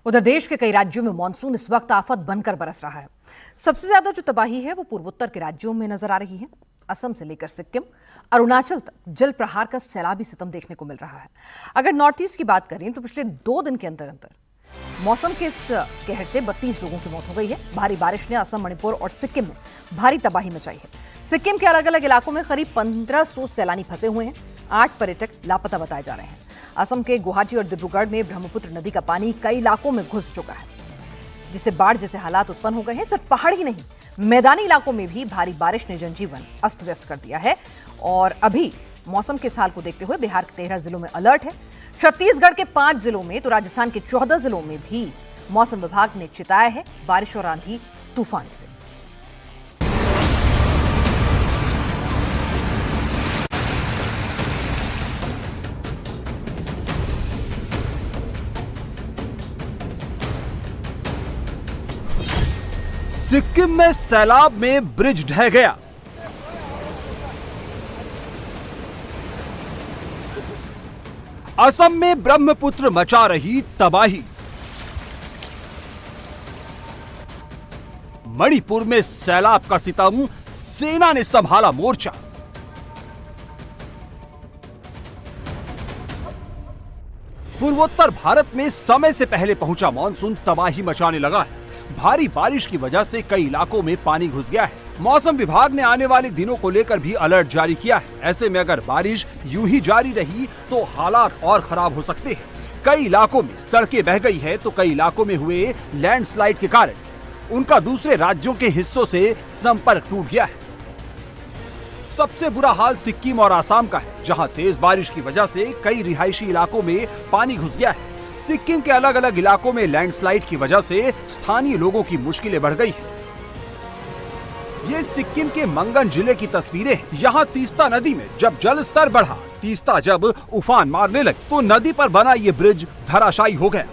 उधर देश के कई राज्यों में मानसून इस वक्त आफत बनकर बरस रहा है। सबसे ज्यादा जो तबाही है वो पूर्वोत्तर के राज्यों में नजर आ रही है। असम से लेकर सिक्किम, अरुणाचल तक जल प्रहार का सैलाबी सितम देखने को मिल रहा है। अगर नॉर्थ ईस्ट की बात करें तो पिछले 2 दिन के अंदर मौसम के इस कहर से 32 लोगों की मौत हो गई है। भारी बारिश ने असम, मणिपुर और सिक्किम में भारी तबाही मचाई है। सिक्किम के अलग अलग इलाकों में करीब 1500 सैलानी फंसे हुए हैं। 8 पर्यटक लापता बताए जा रहे हैं। असम के गुवाहाटी और डिब्रूगढ़ में ब्रह्मपुत्र नदी का पानी कई इलाकों में घुस चुका है, जिससे बाढ़ जैसे हालात उत्पन्न हो गए हैं। सिर्फ पहाड़ ही नहीं, मैदानी इलाकों में भी भारी बारिश ने जनजीवन अस्त व्यस्त कर दिया है। और अभी मौसम के इस हाल को देखते हुए बिहार के 13 जिलों में अलर्ट है। छत्तीसगढ़ के 5 जिलों में तो राजस्थान के 14 जिलों में भी मौसम विभाग ने चेताया है बारिश और आंधी तूफान से। सिक्किम में सैलाब में ब्रिज ढह गया। असम में ब्रह्मपुत्र मचा रही तबाही। मणिपुर में सैलाब का सितम, सेना ने संभाला मोर्चा। पूर्वोत्तर भारत में समय से पहले पहुंचा मानसून तबाही मचाने लगा है। भारी बारिश की वजह से कई इलाकों में पानी घुस गया है। मौसम विभाग ने आने वाले दिनों को लेकर भी अलर्ट जारी किया है। ऐसे में अगर बारिश यूं ही जारी रही तो हालात और खराब हो सकते हैं। कई इलाकों में सड़कें बह गई है तो कई इलाकों में हुए लैंडस्लाइड के कारण उनका दूसरे राज्यों के हिस्सों से संपर्क टूट गया है। सबसे बुरा हाल सिक्किम और आसाम का है, जहां तेज बारिश की वजह से कई रिहायशी इलाकों में पानी घुस गया है। सिक्किम के अलग अलग इलाकों में लैंडस्लाइड की वजह से स्थानीय लोगों की मुश्किलें बढ़ गई हैं। ये सिक्किम के मंगन जिले की तस्वीरें। यहाँ तीस्ता नदी में जब जल स्तर बढ़ा, तीस्ता जब उफान मारने लगी तो नदी पर बना ये ब्रिज धराशायी हो गया।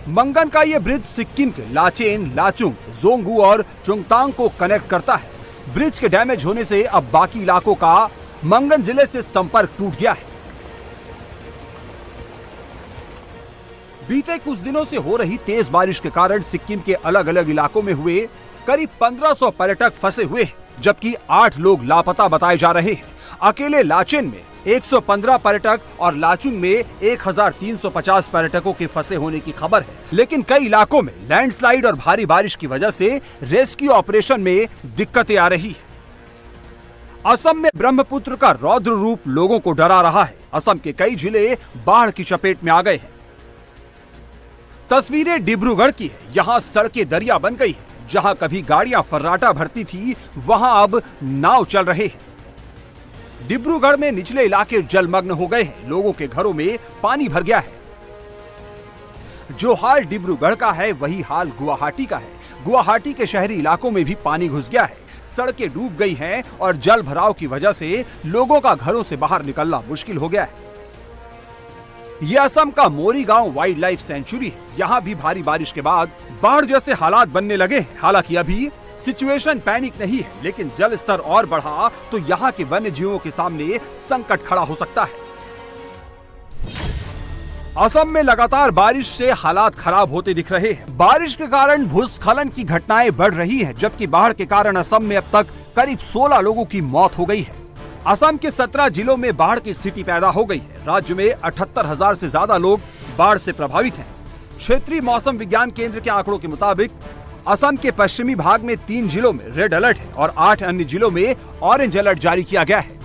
मंगन का ये ब्रिज सिक्किम के लाचेन, लाचुंग, जोंगू और चुंगतांग को कनेक्ट करता है। ब्रिज के डैमेज होने से अब बाकी इलाकों का मंगन जिले से संपर्क टूट गया है। बीते कुछ दिनों से हो रही तेज बारिश के कारण सिक्किम के अलग अलग इलाकों में हुए करीब 1500 पर्यटक फंसे हुए हैं, जबकि 8 लोग लापता बताए जा रहे हैं। अकेले लाचेन में 115 पर्यटक और लाचुंग में 1350 पर्यटकों के फंसे होने की खबर है। लेकिन कई इलाकों में लैंडस्लाइड और भारी बारिश की वजह से रेस्क्यू ऑपरेशन में दिक्कतें आ रही है। असम में ब्रह्मपुत्र का रौद्र रूप लोगों को डरा रहा है। असम के कई जिले बाढ़ की चपेट में आ गए हैं। तस्वीरें डिब्रूगढ़ की है। यहाँ सड़कें दरिया बन गई है। जहाँ कभी गाड़ियां फर्राटा भरती थी, वहाँ अब नाव चल रहे हैं। डिब्रूगढ़ में निचले इलाके जलमग्न हो गए हैं। लोगों के घरों में पानी भर गया है। जो हाल डिब्रूगढ़ का है वही हाल गुवाहाटी का है। गुवाहाटी के शहरी इलाकों में भी पानी घुस गया है। सड़कें डूब गई हैं और जल भराव की वजह से लोगों का घरों से बाहर निकलना मुश्किल हो गया है। ये असम का मोरी गांव वाइल्ड लाइफ सेंचुरी है। यहाँ भी भारी बारिश के बाद बाढ़ जैसे हालात बनने लगे हैं। हालांकि अभी सिचुएशन पैनिक नहीं है, लेकिन जल स्तर और बढ़ा तो यहाँ के वन्य जीवों के सामने संकट खड़ा हो सकता है। असम में लगातार बारिश से हालात खराब होते दिख रहे हैं। बारिश के कारण भूस्खलन की घटनाएं बढ़ रही हैं, जबकि बाढ़ के कारण असम में अब तक करीब 16 लोगों की मौत हो गई है। असम के 17 जिलों में बाढ़ की स्थिति पैदा हो गई है। राज्य में 78,000 से ज्यादा लोग बाढ़ से प्रभावित हैं। क्षेत्रीय मौसम विज्ञान केंद्र के आंकड़ों के मुताबिक असम के पश्चिमी भाग में 3 जिलों में रेड अलर्ट है और 8 अन्य जिलों में ऑरेंज अलर्ट जारी किया गया है।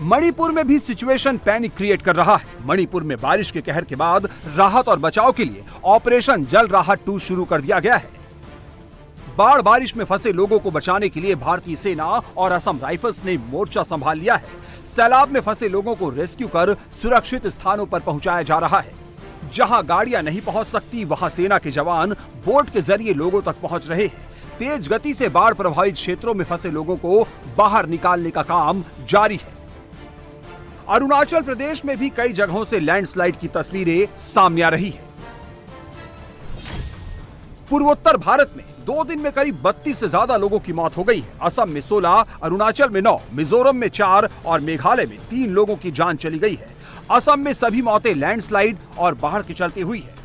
मणिपुर में भी सिचुएशन पैनिक क्रिएट कर रहा है। मणिपुर में बारिश के कहर के बाद राहत और बचाव के लिए ऑपरेशन जल राहत 2 शुरू कर दिया गया है। बाढ़ बारिश में फंसे लोगों को बचाने के लिए भारतीय सेना और असम राइफल्स ने मोर्चा संभाल लिया है। सैलाब में फंसे लोगों को रेस्क्यू कर सुरक्षित स्थानों पर पहुंचाया जा रहा है। जहां गाड़ियां नहीं पहुंच सकती, वहां सेना के जवान बोट के जरिए लोगों तक पहुंच रहे हैं। तेज गति से बाढ़ प्रभावित क्षेत्रों में फंसे लोगों को बाहर निकालने का काम जारी है। अरुणाचल प्रदेश में भी कई जगहों से लैंडस्लाइड की तस्वीरें सामने आ रही है। पूर्वोत्तर भारत में 2 दिन में करीब 32 से ज्यादा लोगों की मौत हो गई है। असम में 16, अरुणाचल में 9, मिजोरम में 4 और मेघालय में 3 लोगों की जान चली गई है। असम में सभी मौतें लैंडस्लाइड और बाढ़ के चलते हुई है।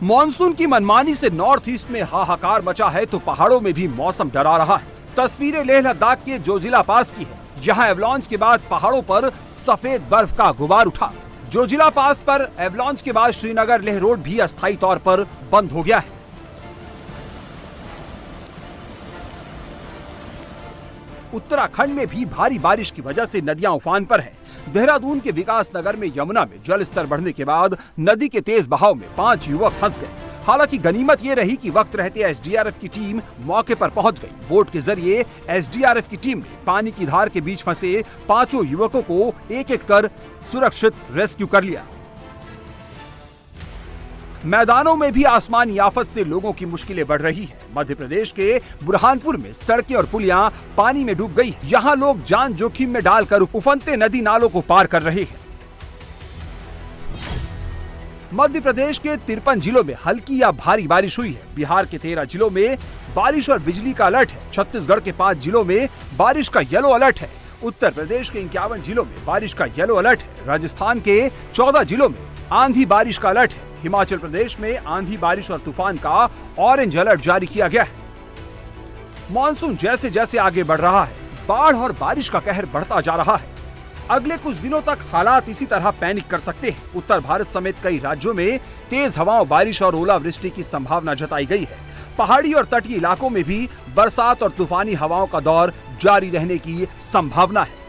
मॉनसून की मनमानी से नॉर्थ ईस्ट में हाहाकार मचा है तो पहाड़ों में भी मौसम डरा रहा है। तस्वीरें लेह लद्दाख के जोजिला पास की है। यहाँ एवलांच के बाद पहाड़ों पर सफेद बर्फ का गुबार उठा। जोजिला पास पर एवलांच के बाद श्रीनगर लेह रोड भी अस्थायी तौर पर बंद हो गया है। उत्तराखंड में भी भारी बारिश की वजह से नदियां उफान पर हैं। देहरादून के विकास नगर में यमुना में जल स्तर बढ़ने के बाद नदी के तेज बहाव में 5 युवक फंस गए। हालांकि गनीमत ये रही कि वक्त रहते एसडीआरएफ की टीम मौके पर पहुंच गई। बोट के जरिए एसडीआरएफ की टीम ने पानी की धार के बीच फंसे 5 युवकों को एक-एक कर सुरक्षित रेस्क्यू कर लिया। मैदानों में भी आसमानी आफत से लोगों की मुश्किलें बढ़ रही हैं। मध्य प्रदेश के बुरहानपुर में सड़कें और पुलियां पानी में डूब गई। यहां लोग जान जोखिम में डालकर उफनते नदी नालों को पार कर रहे हैं। मध्य प्रदेश के 53 जिलों में हल्की या भारी बारिश हुई है। बिहार के 13 जिलों में बारिश और बिजली का अलर्ट है। छत्तीसगढ़ के 5 जिलों में बारिश का येलो अलर्ट है। उत्तर प्रदेश के 51 जिलों में बारिश का येलो अलर्ट है। राजस्थान के 14 जिलों में आंधी बारिश का अलर्ट है। हिमाचल प्रदेश में आंधी बारिश और तूफान का ऑरेंज अलर्ट जारी किया गया है। मॉनसून जैसे जैसे आगे बढ़ रहा है, बाढ़ और बारिश का कहर बढ़ता जा रहा है। अगले कुछ दिनों तक हालात इसी तरह पैनिक कर सकते हैं। उत्तर भारत समेत कई राज्यों में तेज हवाओं, बारिश और ओलावृष्टि की संभावना जताई गई है। पहाड़ी और तटीय इलाकों में भी बरसात और तूफानी हवाओं का दौर जारी रहने की संभावना है।